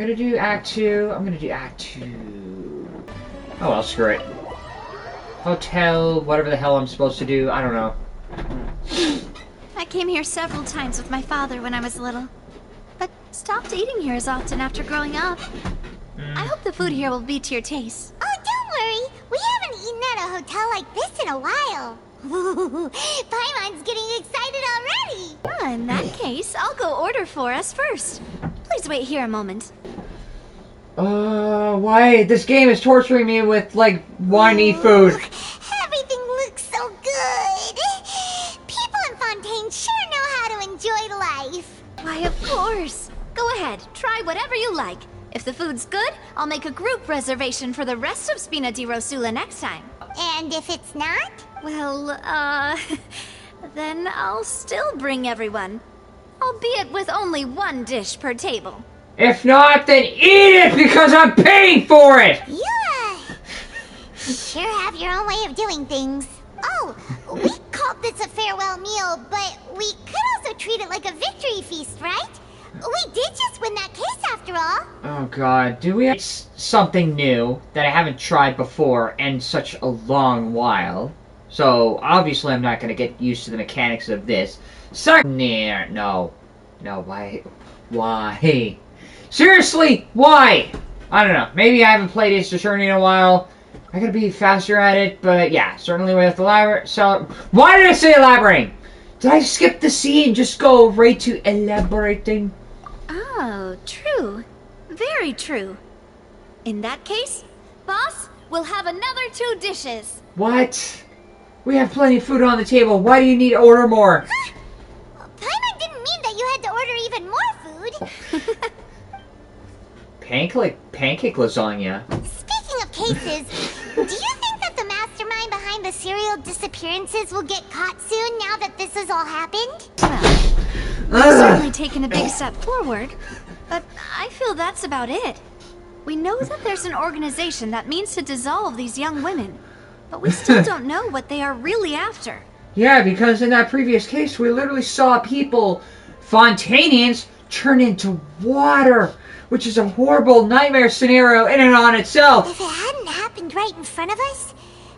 gonna do Act 2. I'm gonna do Act 2. Oh well, screw it. Hotel, whatever the hell I'm supposed to do, I don't know. I came here several times with my father when I was little, but stopped eating here as often after growing up. I hope the food here will be to your taste. Oh, don't worry. We haven't eaten at a hotel like this in a while. Paimon's getting excited already. In that case, I'll go order for us first. Please wait here a moment. Why? This game is torturing me with, like, why I need food. Everything looks so good. People in Fontaine sure know how to enjoy life. Why, of course. Go ahead, try whatever you like. If the food's good, I'll make a group reservation for the rest of Spina di Rosula next time. And if it's not? Well, then I'll still bring everyone. Albeit with only one dish per table. If not, then eat it because I'm paying for it! Yeah. Sure have your own way of doing things. Oh, we called this a farewell meal, but we could also treat it like a victory feast, right? We did just win that case after all. Oh god, do we have something new that I haven't tried before in such a long while? So, obviously I'm not going to get used to the mechanics of this. No, why? Why? Seriously, why? I don't know, maybe I haven't played Ace Attorney in a while. I gotta be faster at it, but yeah, certainly with why did I say elaborating? Did I skip the C and just go right to elaborating? Oh, true. Very true. In that case, boss, we'll have another 2 dishes. What? We have plenty of food on the table. Why do you need to order more? Huh? Paimon didn't mean that you had to order even more food. Pancake lasagna. Speaking of cases, do you think that the mastermind behind the serial disappearances will get caught soon now that this has all happened? Well, we've certainly taken a big step forward, but I feel that's about it. We know that there's an organization that means to dissolve these young women, but we still don't know what they are really after. Yeah, because in that previous case, we literally saw people, Fontainians, turn into water, which is a horrible nightmare scenario in and on itself. If it hadn't happened right in front of us,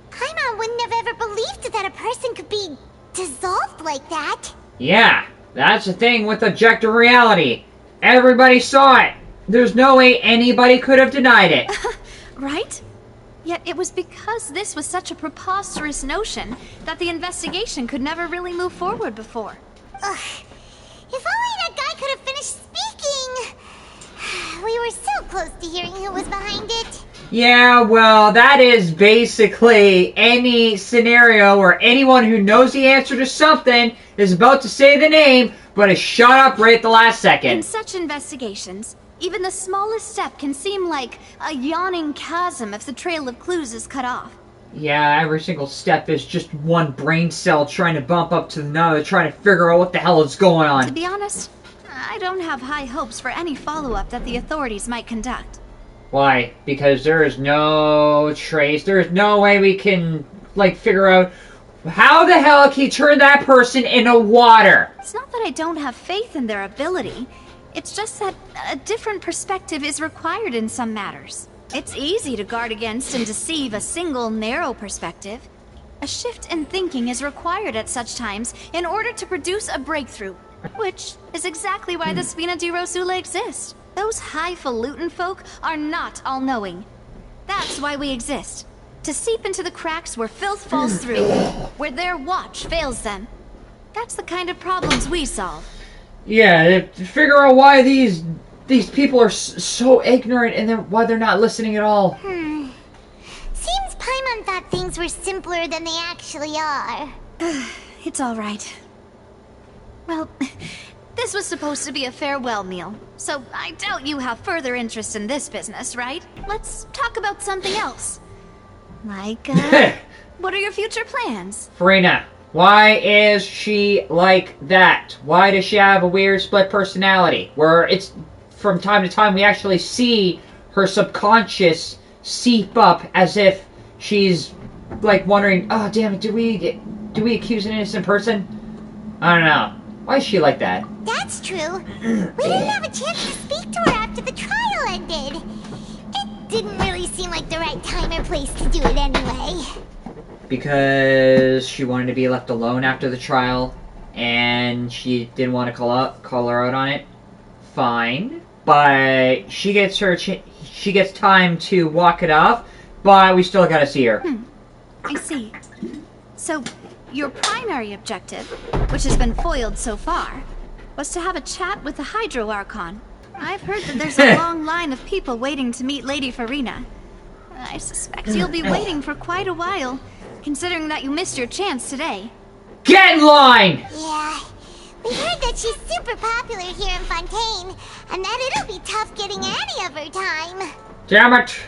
Paimon wouldn't have ever believed that a person could be dissolved like that. Yeah, that's the thing with objective reality. Everybody saw it. There's no way anybody could have denied it. Right? Yet it was because this was such a preposterous notion that the investigation could never really move forward before. Ugh. If only that guy could have finished speaking. We were so close to hearing who was behind it. Yeah, well, that is basically any scenario where anyone who knows the answer to something is about to say the name, but is shut up right at the last second. In such investigations, even the smallest step can seem like a yawning chasm if the trail of clues is cut off. Yeah, every single step is just one brain cell trying to bump up to another, trying to figure out what the hell is going on. To be honest, I don't have high hopes for any follow-up that the authorities might conduct. Why? Because there is no trace, there is no way we can, like, figure out how the hell can you turn that person into water? It's not that I don't have faith in their ability. It's just that a different perspective is required in some matters. It's easy to guard against and deceive a single narrow perspective. A shift in thinking is required at such times in order to produce a breakthrough, which is exactly why the Spina di Rosula exists. Those highfalutin folk are not all-knowing. That's why we exist. To seep into the cracks where filth falls through, where their watch fails them. That's the kind of problems we solve. Yeah, to figure out why these people are so ignorant and why they're not listening at all. Seems Paimon thought things were simpler than they actually are. It's all right. Well, this was supposed to be a farewell meal, so I doubt you have further interest in this business, right? Let's talk about something else. Like, what are your future plans? Farina, why is she like that? Why does she have a weird split personality? Where it's, from time to time, we actually see her subconscious seep up as if she's, like, wondering, oh, damn it, do we accuse an innocent person? I don't know. Why is she like that? That's true. We didn't have a chance to speak to her after the trial ended. It didn't really seem like the right time or place to do it anyway. Because she wanted to be left alone after the trial, and she didn't want to call her out on it. Fine, but she gets she gets time to walk it off, but we still gotta see her. I see. So, your primary objective, which has been foiled so far, was to have a chat with the Hydro Archon. I've heard that there's a long line of people waiting to meet Lady Farina. I suspect you'll be waiting for quite a while, considering that you missed your chance today. Get in line! Yeah, we heard that she's super popular here in Fontaine, and that it'll be tough getting any of her time. Damn it!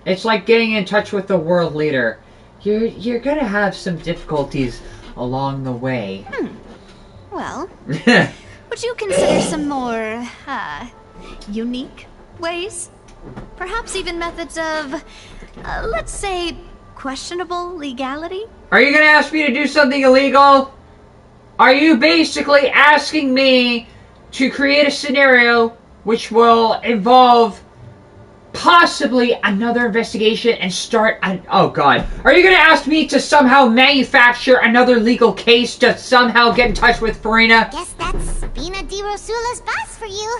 It's like getting in touch with the world leader. You're gonna have some difficulties along the way. Well, would you consider some more, unique ways? Perhaps even methods of, let's say, questionable legality? Are you gonna ask me to do something illegal? Are you basically asking me to create a scenario which will involve possibly another investigation and start an... Oh god. Are you gonna ask me to somehow manufacture another legal case to somehow get in touch with Farina? Guess that's Spina di Rosula's boss for you.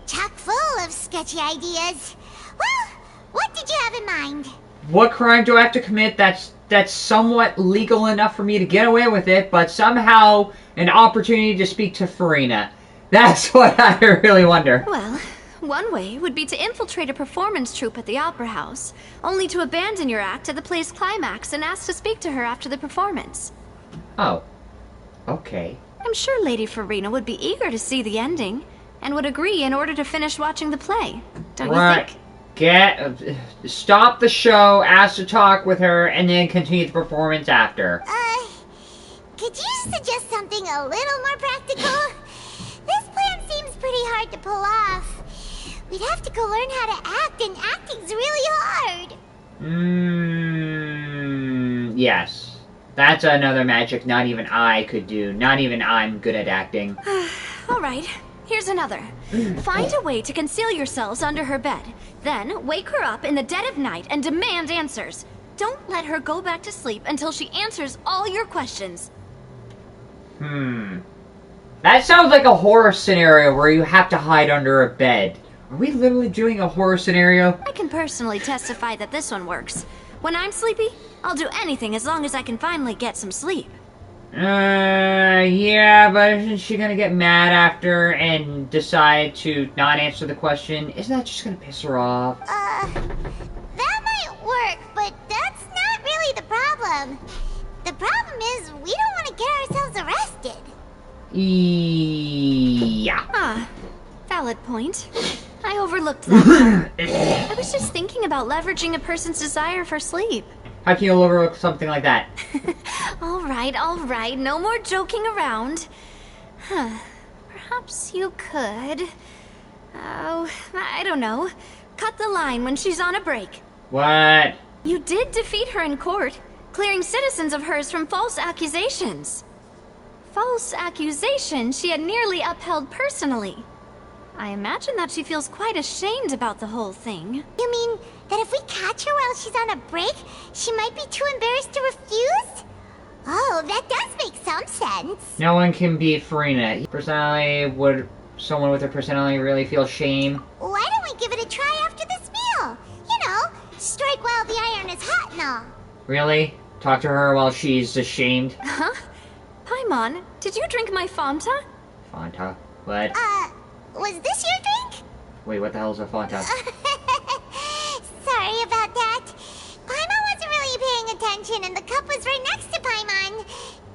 Chock full of sketchy ideas. Well, what did you have in mind? What crime do I have to commit that's somewhat legal enough for me to get away with it, but somehow an opportunity to speak to Farina? That's what I really wonder. Well, one way would be to infiltrate a performance troupe at the Opera House, only to abandon your act at the play's climax and ask to speak to her after the performance. Oh. Okay. I'm sure Lady Farina would be eager to see the ending, and would agree in order to finish watching the play. Don't you think? Stop the show, ask to talk with her, and then continue the performance after. Could you suggest something a little more practical? This plan seems pretty hard to pull off. We'd have to go learn how to act, and acting's really hard. Yes. That's another magic not even I could do. Not even I'm good at acting. Alright, here's another. Find a way to conceal yourselves under her bed. Then, wake her up in the dead of night and demand answers. Don't let her go back to sleep until she answers all your questions. That sounds like a horror scenario where you have to hide under a bed. Are we literally doing a horror scenario? I can personally testify that this one works. When I'm sleepy, I'll do anything as long as I can finally get some sleep. Yeah, but isn't she gonna get mad after and decide to not answer the question? Isn't that just gonna piss her off? That might work, but that's not really the problem. The problem is we don't want to get ourselves arrested. Yeah. Valid point. I overlooked that part. I was just thinking about leveraging a person's desire for sleep. How can you overlook something like that? All right, no more joking around. Perhaps you could... Oh, I don't know. Cut the line when she's on a break. What? You did defeat her in court, clearing citizens of hers from false accusations. False accusations she had nearly upheld personally. I imagine that she feels quite ashamed about the whole thing. You mean that if we catch her while she's on a break, she might be too embarrassed to refuse? Oh, that does make some sense. No one can beat Farina. Personally, would someone with her personality really feel shame? Why don't we give it a try after this meal? You know, strike while the iron is hot and all. Really? Talk to her while she's ashamed? Huh? Paimon, did you drink my Fanta? Fanta? What? Was this your drink? Wait, what the hell is a Fanta? Sorry about that. Paimon wasn't really paying attention and the cup was right next to Paimon.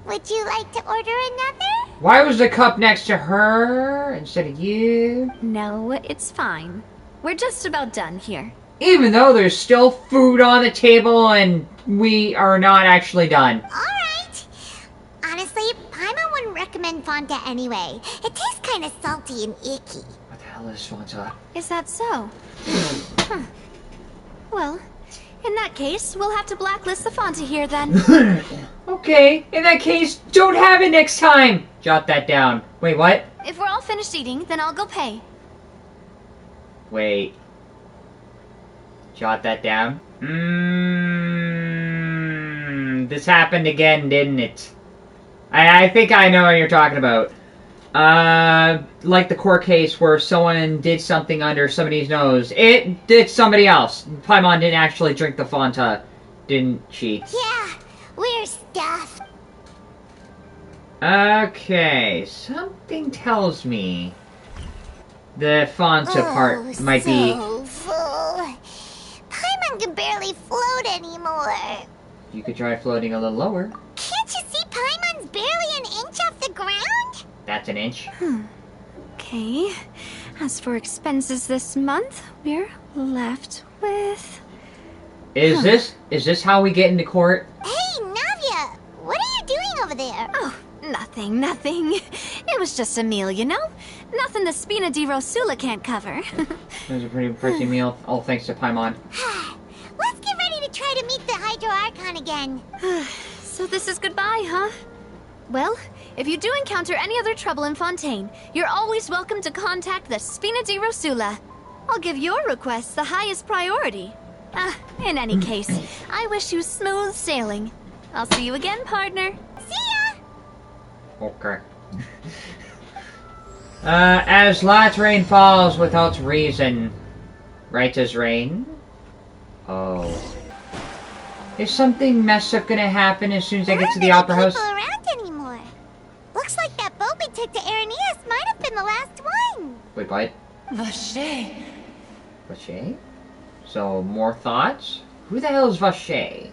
Would you like to order another? Why was the cup next to her instead of you? No, it's fine. We're just about done here. Even though there's still food on the table and we are not actually done. Alright. Honestly, Paimon wouldn't recommend Fanta anyway. It tastes kind of salty and icky. What the hell is Fanta? Is that so? Well, In that case, we'll have to blacklist the Fonta here then. Okay, in that case, don't have it next time! Jot that down. Wait, what? If we're all finished eating, then I'll go pay. Wait. Jot that down. This happened again, didn't it? I think I know what you're talking about. Like the court case where someone did something under somebody's nose. It did somebody else. Paimon didn't actually drink the Fanta, didn't she? Yeah, we're stuffed. Okay, something tells me the Fanta part might be... so full. Paimon can barely float anymore. You could try floating a little lower. Can't you see Paimon's barely an inch off the ground? That's an inch. Okay. As for expenses this month, we're left with... Is this how we get into court? Hey, Navia, what are you doing over there? Oh, nothing. It was just a meal, you know? Nothing the Spina di Rosula can't cover. It was a pretty pricey meal, all thanks to Paimon. Let's get ready to try to meet the Hydro Archon again. So this is goodbye, huh? Well, if you do encounter any other trouble in Fontaine, you're always welcome to contact the Spina di Rosula. I'll give your requests the highest priority. In any case, I wish you smooth sailing. I'll see you again, partner. See ya! Okay. As light rain falls without reason, right as rain? Oh. Is something messed up gonna happen as soon as I get to the opera house? There aren't any people around anymore. Looks like that boat we took to Araneus might have been the last one. Wait, what? Vache. Vache? So, more thoughts? Who the hell is Vache?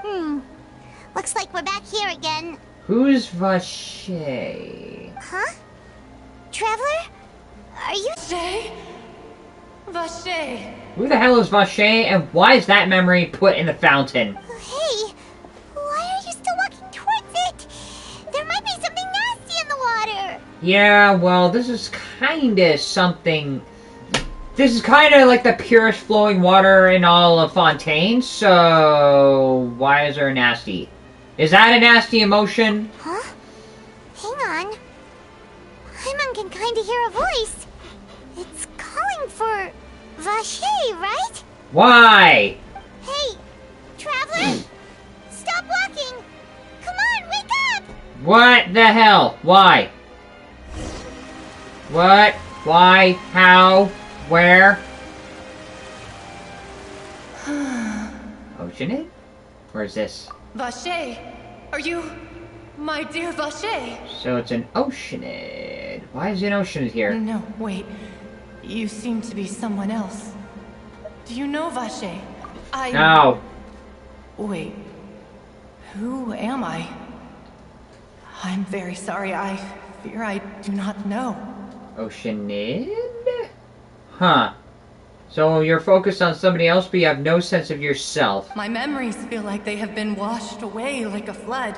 Looks like we're back here again. Who's Vache? Huh? Traveler? Are you... Vache. Who the hell is Vache, and why is that memory put in the fountain? Hey, why are you still walking towards it? There might be something nasty in the water. Yeah, well, this is kinda something... This is kinda like the purest flowing water in all of Fontaine, so... Why is there a nasty? Is that a nasty emotion? Huh? Hang on. Paimon can kinda hear a voice. It's calling for... Vache, right? Why? Hey, Traveler! Stop walking! Come on, wake up! What the hell? Why? What? Why? How? Where? Oceanid? Where's this? Vache. Are you... my dear Vache? So it's an Oceanid. Why is an Oceanid here? No, wait. You seem to be someone else. Do you know Vache? No. Wait. Who am I? I'm very sorry. I fear I do not know. Oceanid? Huh. So you're focused on somebody else, but you have no sense of yourself. My memories feel like they have been washed away like a flood.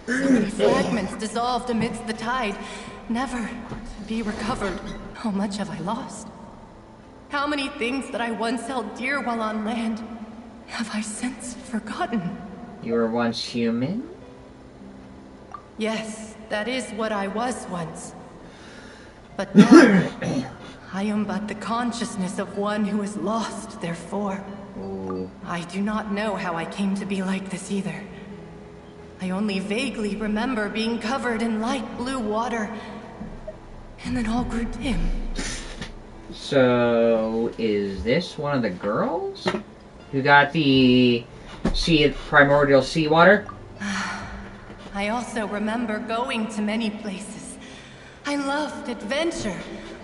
So many fragments dissolved amidst the tide, never to be recovered. How much have I lost? How many things that I once held dear while on land have I since forgotten? You were once human? Yes, that is what I was once. But now, I am but the consciousness of one who is lost, therefore. Ooh. I do not know how I came to be like this either. I only vaguely remember being covered in light blue water, and then all grew dim. So, is this one of the girls who got the primordial seawater? I also remember going to many places. I loved adventure,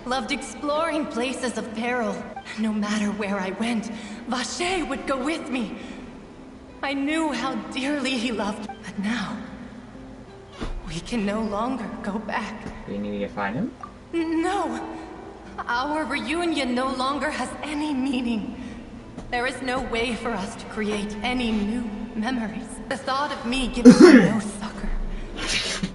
loved exploring places of peril. No matter where I went, Vache would go with me. I knew how dearly he loved, but now, we can no longer go back. Do you need to find him? No! Our reunion no longer has any meaning. There is no way for us to create any new memories. The thought of me gives me no succor.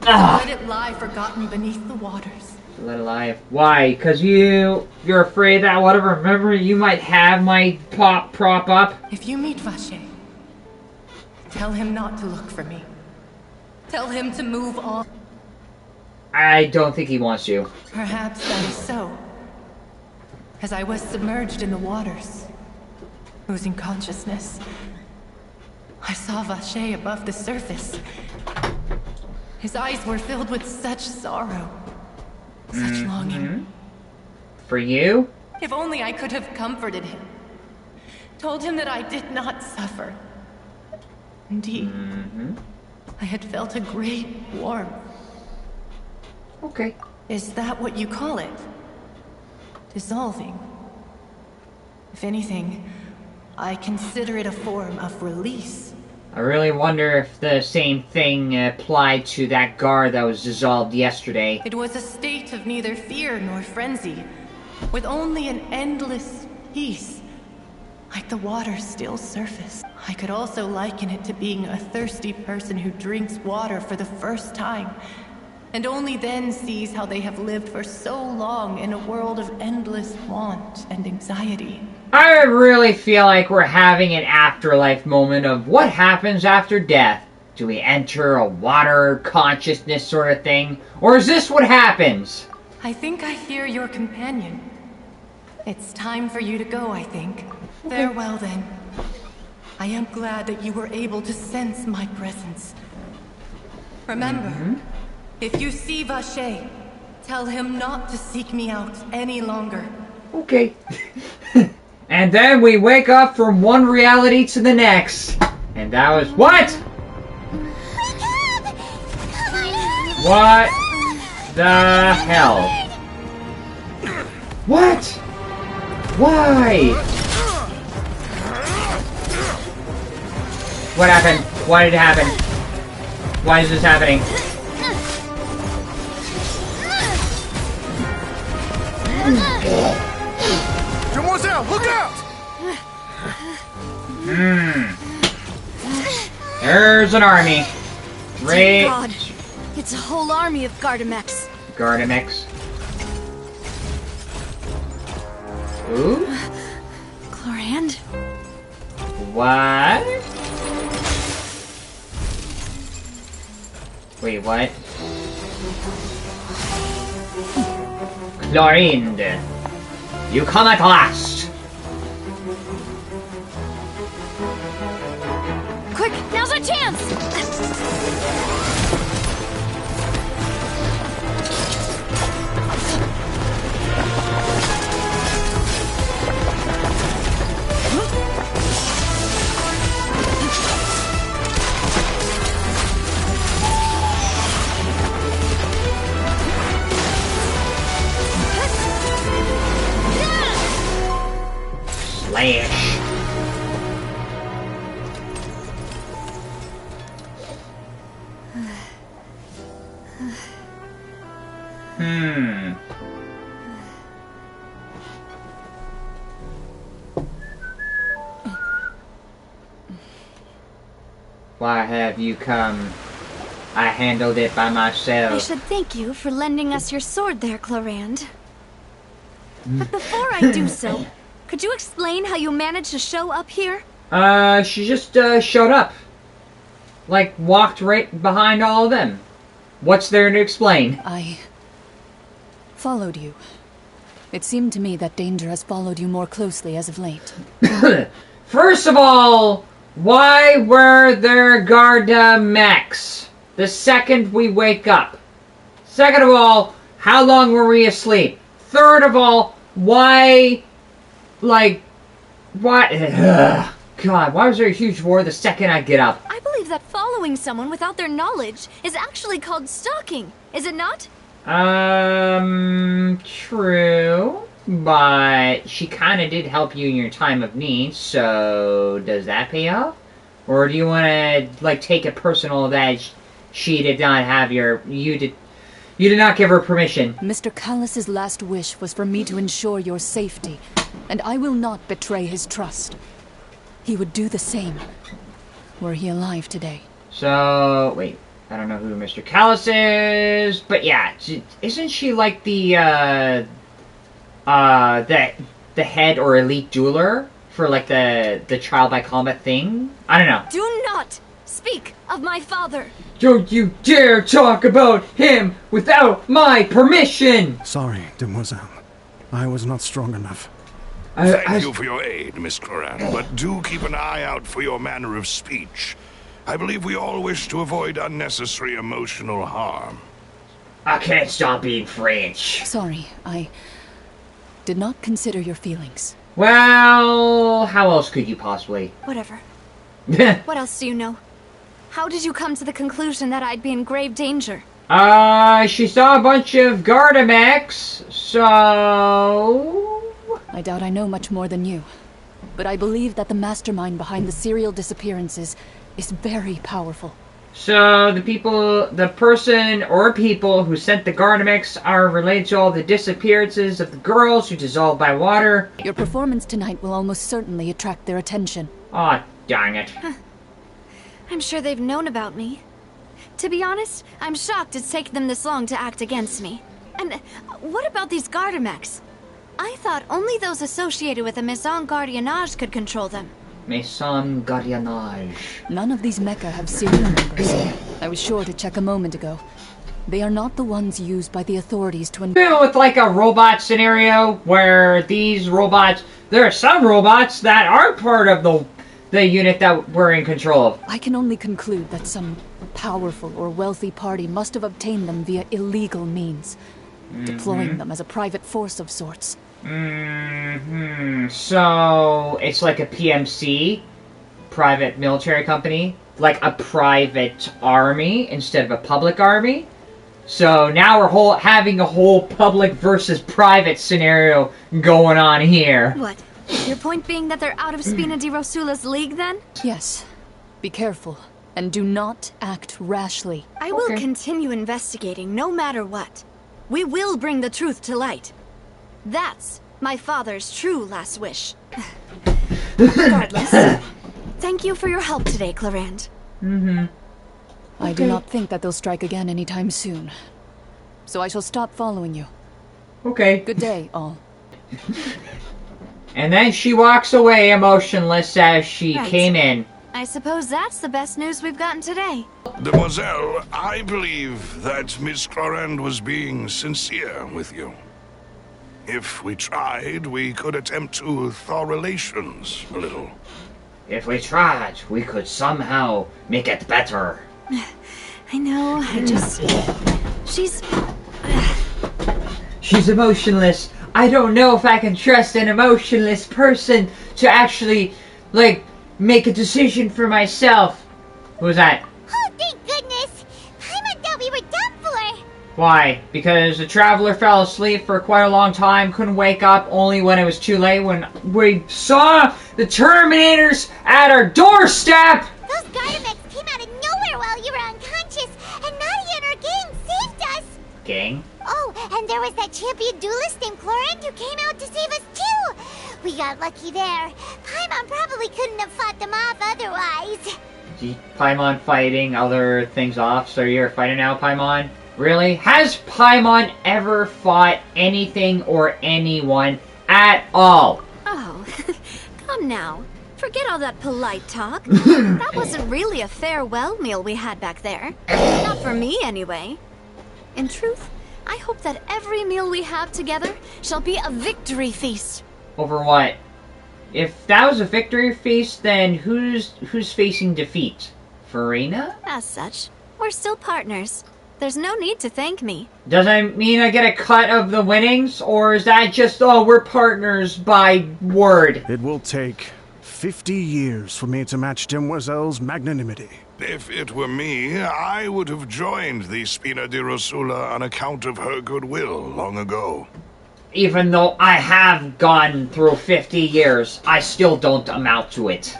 Let it lie forgotten beneath the waters. Let alive. Why? Because you're afraid that whatever memory you might have might prop up? If you meet Vache, tell him not to look for me. Tell him to move on. I don't think he wants you. Perhaps that is so. As I was submerged in the waters, losing consciousness, I saw Vache above the surface. His eyes were filled with such sorrow, such longing. For you? If only I could have comforted him. Told him that I did not suffer. Indeed, I had felt a great warmth. Okay. Is that what you call it? Dissolving. If anything, I consider it a form of release. I really wonder if the same thing applied to that guard that was dissolved yesterday. It was a state of neither fear nor frenzy, with only an endless peace, like the water's still surface. I could also liken it to being a thirsty person who drinks water for the first time, and only then sees how they have lived for so long in a world of endless want and anxiety. I really feel like we're having an afterlife moment of what happens after death. Do we enter a water consciousness sort of thing? Or is this what happens? I think I hear your companion. It's time for you to go, I think. Farewell, then. I am glad that you were able to sense my presence. Remember, if you see Vache, tell him not to seek me out any longer. Okay. And then we wake up from one reality to the next. And that was... What? What the hell? What? Why? What happened? Why did it happen? Why is this happening? Look out! There's an army. Dear God, it's a whole army of Garnetzx. Garnetzx. Ooh? Chlorinde? What? Wait, what? Chlorinde. You come at last! Quick, now's our chance! Slash. Why have you come? I handled it by myself. I should thank you for lending us your sword there, Chlorinde. But before I do so, could you explain how you managed to show up here? She just, showed up. Like, walked right behind all of them. What's there to explain? I followed you. It seemed to me that danger has followed you more closely as of late. First of all, why were there Garnetzx the second we wake up? Second of all, how long were we asleep? Third of all, why... Like... What? God, why was there a huge war the second I get up? I believe that following someone without their knowledge is actually called stalking, is it not? True. But she kind of did help you in your time of need, so does that pay off? Or do you want to, like, take it personal that she did not have you did not give her permission? Mr. Callus's last wish was for me to ensure your safety, and I will not betray his trust. He would do the same, were he alive today. So, wait. I don't know who Mr. Callus is, but yeah, isn't she like the head or elite jeweler for like the trial by combat thing? I don't know. Do not speak of my father. Don't you dare talk about him without my permission! Sorry, demoiselle. I was not strong enough. Thank you for your aid, Miss Cloran, but do keep an eye out for your manner of speech. I believe we all wish to avoid unnecessary emotional harm. I can't stop being French. Sorry, I did not consider your feelings. Well, how else could you possibly? Whatever. What else do you know? How did you come to the conclusion that I'd be in grave danger? She saw a bunch of Garnetzx, so... I doubt I know much more than you. But I believe that the mastermind behind the serial disappearances is very powerful. So the person or people who sent the Garnetzx are related to all the disappearances of the girls who dissolved by water. Your performance tonight will almost certainly attract their attention. Aw, dang it. I'm sure they've known about me. To be honest, I'm shocked it's taken them this long to act against me. And what about these Garnetzx? I thought only those associated with the Maison Gardiennage could control them. Maison Gardiennage. None of these mecha have serial numbers. I was sure to check a moment ago. They are not the ones used by the authorities to... With like a robot scenario where these robots... There are some robots that aren't part of the unit that we're in control of. I can only conclude that some powerful or wealthy party must have obtained them via illegal means, deploying them as a private force of sorts. So, it's like a PMC, private military company, like a private army instead of a public army. So now we're having a whole public versus private scenario going on here. What? Your point being that they're out of Spina di Rosula's league, then? Yes. Be careful, and do not act rashly. I will continue investigating, no matter what. We will bring the truth to light. That's my father's true last wish. Regardless, thank you for your help today, Clorinde. I do not think that they'll strike again anytime soon. So I shall stop following you. Okay. Good day, all. And then she walks away emotionless as she came in. I suppose that's the best news we've gotten today. Demoiselle, I believe that Miss Clorinde was being sincere with you. If we tried, we could attempt to thaw relations a little. If we tried, we could somehow make it better. I know, She's emotionless. I don't know if I can trust an emotionless person to actually, like, make a decision for myself. Who was that? Oh, thank goodness! Paimon thought we were done for! Why? Because the traveler fell asleep for quite a long time, couldn't wake up only when it was too late, when we saw the Terminators at our doorstep! Those Garnetzx came out of nowhere while you were unconscious, and Nadia and her gang saved us! Gang? Oh, and there was that champion duelist named Clorinde who came out to save us too! We got lucky there. Paimon probably couldn't have fought them off otherwise. Paimon fighting other things off, so you're fighting now, Paimon? Really? Has Paimon ever fought anything or anyone at all? Oh, come now. Forget all that polite talk. That wasn't really a farewell meal we had back there. Not for me, anyway. In truth, I hope that every meal we have together shall be a victory feast. Over what? If that was a victory feast, then who's facing defeat? Farina? As such, we're still partners. There's no need to thank me. Does that mean I get a cut of the winnings? Or is that just, oh, we're partners by word? It will take 50 years for me to match Demoiselle's magnanimity. If it were me, I would have joined the Spina di Rosula on account of her goodwill long ago. Even though I have gone through 50 years, I still don't amount to it.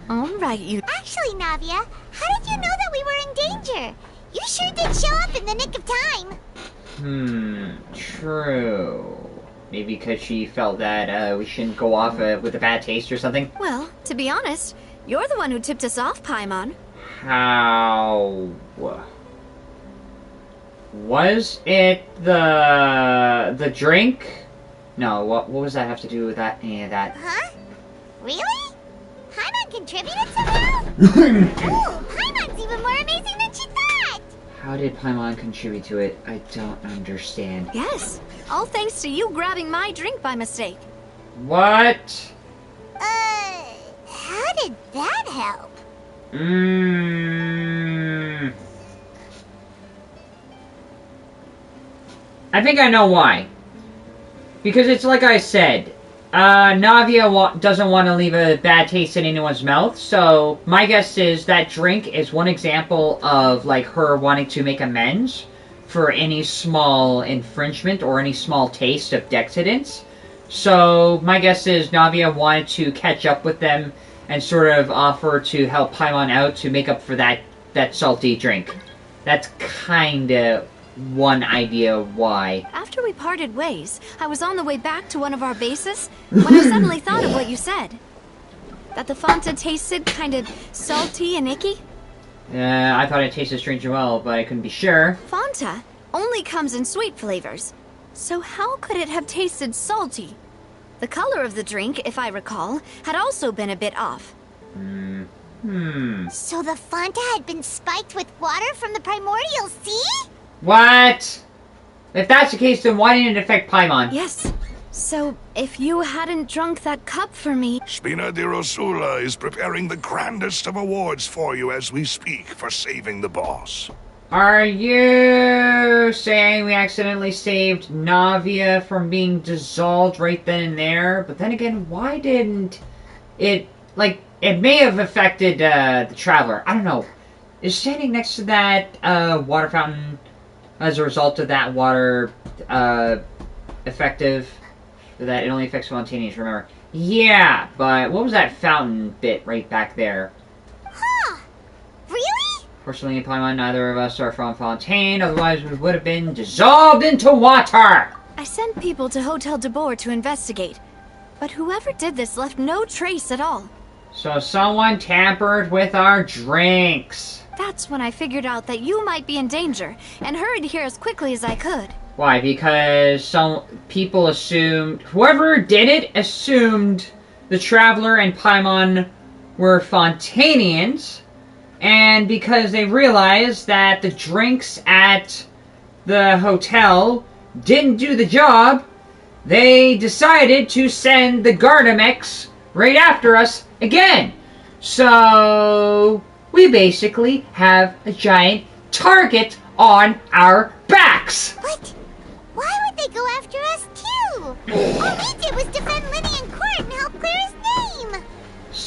All right, you... Actually, Navia, how did you know that we were in danger? You sure did show up in the nick of time. True. Maybe because she felt that we shouldn't go off with a bad taste or something? Well, to be honest, you're the one who tipped us off, Paimon. How... Was it the drink? No, what was that have to do with that? Any of that? Huh? Really? Paimon contributed somehow? Ooh, Paimon's even more amazing than she thought! How did Paimon contribute to it? I don't understand. Yes, all thanks to you grabbing my drink by mistake. What? How did that help? I think I know why. Because it's like I said, Navia doesn't want to leave a bad taste in anyone's mouth, so my guess is that drink is one example of, like, her wanting to make amends for any small infringement or any small taste of decadence. So my guess is Navia wanted to catch up with them and sort of offer to help Paimon out to make up for that salty drink. That's kinda one idea why. After we parted ways, I was on the way back to one of our bases when I suddenly thought of what you said. That the Fanta tasted kind of salty and icky? I thought it tasted strange and well, but I couldn't be sure. Fanta only comes in sweet flavors. So how could it have tasted salty? The color of the drink, if I recall, had also been a bit off. So the Fanta had been spiked with water from the primordial sea? What? If that's the case, then why didn't it affect Paimon? Yes. So, if you hadn't drunk that cup for me... Spina di Rosula is preparing the grandest of awards for you as we speak for saving the boss. Are you saying we accidentally saved Navia from being dissolved right then and there? But then again, why didn't it... Like, it may have affected the Traveler. I don't know. Is standing next to that water fountain as a result of that water effective? That it only affects spontaneous, remember? Yeah, but what was that fountain bit right back there? Huh. Really? Fortunately, Paimon, neither of us are from Fontaine, otherwise we would have been dissolved into water! I sent people to Hotel de Boer to investigate, but whoever did this left no trace at all. So someone tampered with our drinks. That's when I figured out that you might be in danger, and hurried here as quickly as I could. Why? Because some people assumed... Whoever did it assumed the Traveler and Paimon were Fontanians, and because they realized that the drinks at the hotel didn't do the job, they decided to send the Garnetzx right after us again. So we basically have a giant target on our backs. What? Why would they go after us too? All we did was defend Lenny in court and help clear his name.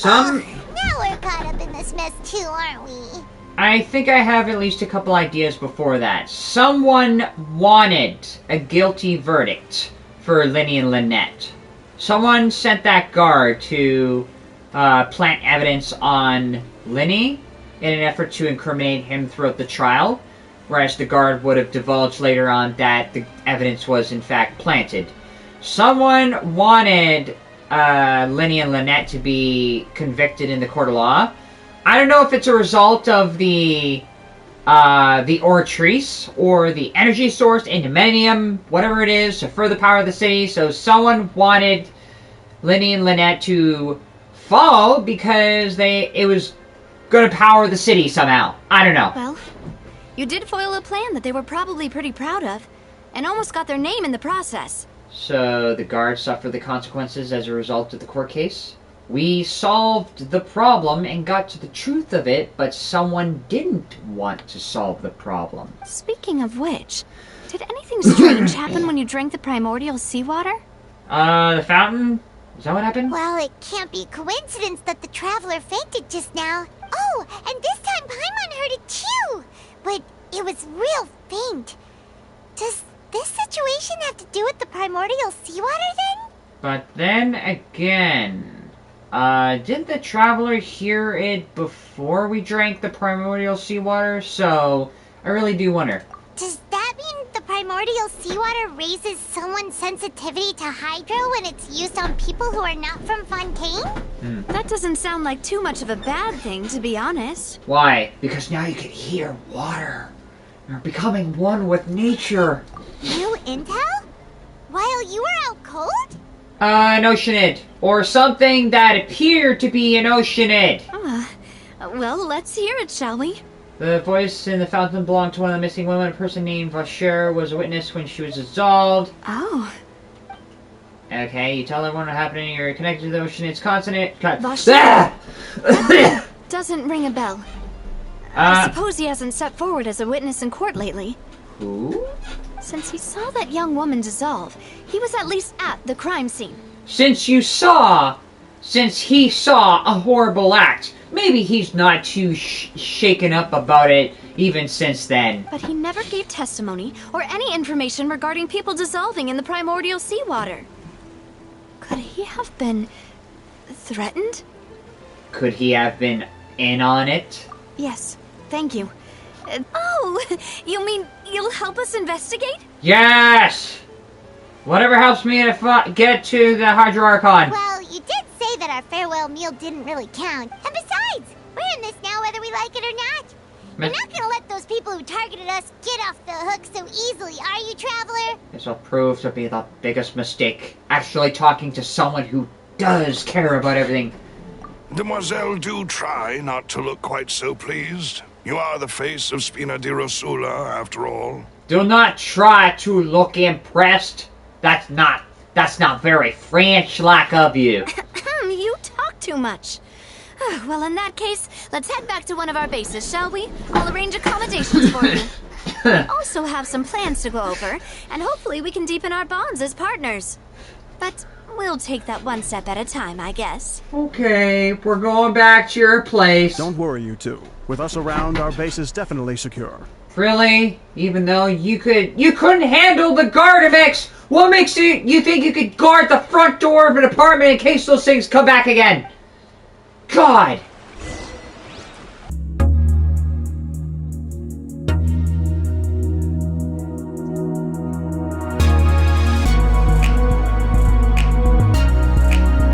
Now we're caught up in this mess too, aren't we? I think I have at least a couple ideas before that. Someone wanted a guilty verdict for Lenny and Lynette. Someone sent that guard to plant evidence on Lenny in an effort to incriminate him throughout the trial, whereas the guard would have divulged later on that the evidence was in fact planted. Someone wanted Lenny and Lynette to be convicted in the court of law. I don't know if it's a result of the Oratrice or the energy source, Indominium, whatever it is, to further power the city. So someone wanted Lenny and Lynette to fall because it was going to power the city somehow. I don't know. Well, you did foil a plan that they were probably pretty proud of, and almost got their name in the process. So the guards suffered the consequences as a result of the court case? We solved the problem and got to the truth of it, but someone didn't want to solve the problem. Speaking of which, did anything strange happen when you drank the primordial seawater? The fountain? Is that what happened? Well, it can't be coincidence that the Traveler fainted just now. Oh, and this time Paimon heard it too! But it was real faint. Does this situation have to do with the primordial seawater then? But then again... didn't the Traveler hear it before we drank the primordial seawater? So, I really do wonder. Does that mean the primordial primordial seawater raises someone's sensitivity to hydro when it's used on people who are not from Fontaine? That doesn't sound like too much of a bad thing, to be honest. Why? Because now you can hear water. You're becoming one with nature. New intel? While you were out cold? An oceanid. Or something that appeared to be an oceanid. Well, let's hear it, shall we? The voice in the fountain belonged to one of the missing women. A person named Vasher was a witness when she was dissolved. Oh. Okay, you tell everyone what happened. You're connected to the oceanid's continent. Vasher? Doesn't ring a bell. I suppose he hasn't stepped forward as a witness in court lately. Who? Since he saw that young woman dissolve, he was at least at the crime scene. Since he saw a horrible act, maybe he's not too shaken up about it even since then. But he never gave testimony or any information regarding people dissolving in the primordial seawater. Could he have been threatened? Could he have been in on it? Yes, thank you. Oh, you mean you'll help us investigate? Yes! Whatever helps me to get to the Hydroarchon. Well, you did say that our farewell meal didn't really count. And besides, we're in this now whether we like it or not. We're not gonna let those people who targeted us get off the hook so easily, are you, Traveler? This will prove to be the biggest mistake. Actually talking to someone who does care about everything. Demoiselle, do try not to look quite so pleased. You are the face of Spina di Rosula, after all. Do not try to look impressed. That's not very French-like of you. You talk too much. Well, in that case, let's head back to one of our bases, shall we? I'll arrange accommodations for you. Also have some plans to go over, and hopefully we can deepen our bonds as partners. But we'll take that one step at a time, I guess. Okay, we're going back to your place. Don't worry, you two. With us around, our base is definitely secure. Really? Even though you couldn't handle the Garnetzx? What makes you think you could guard the front door of an apartment in case those things come back again? God!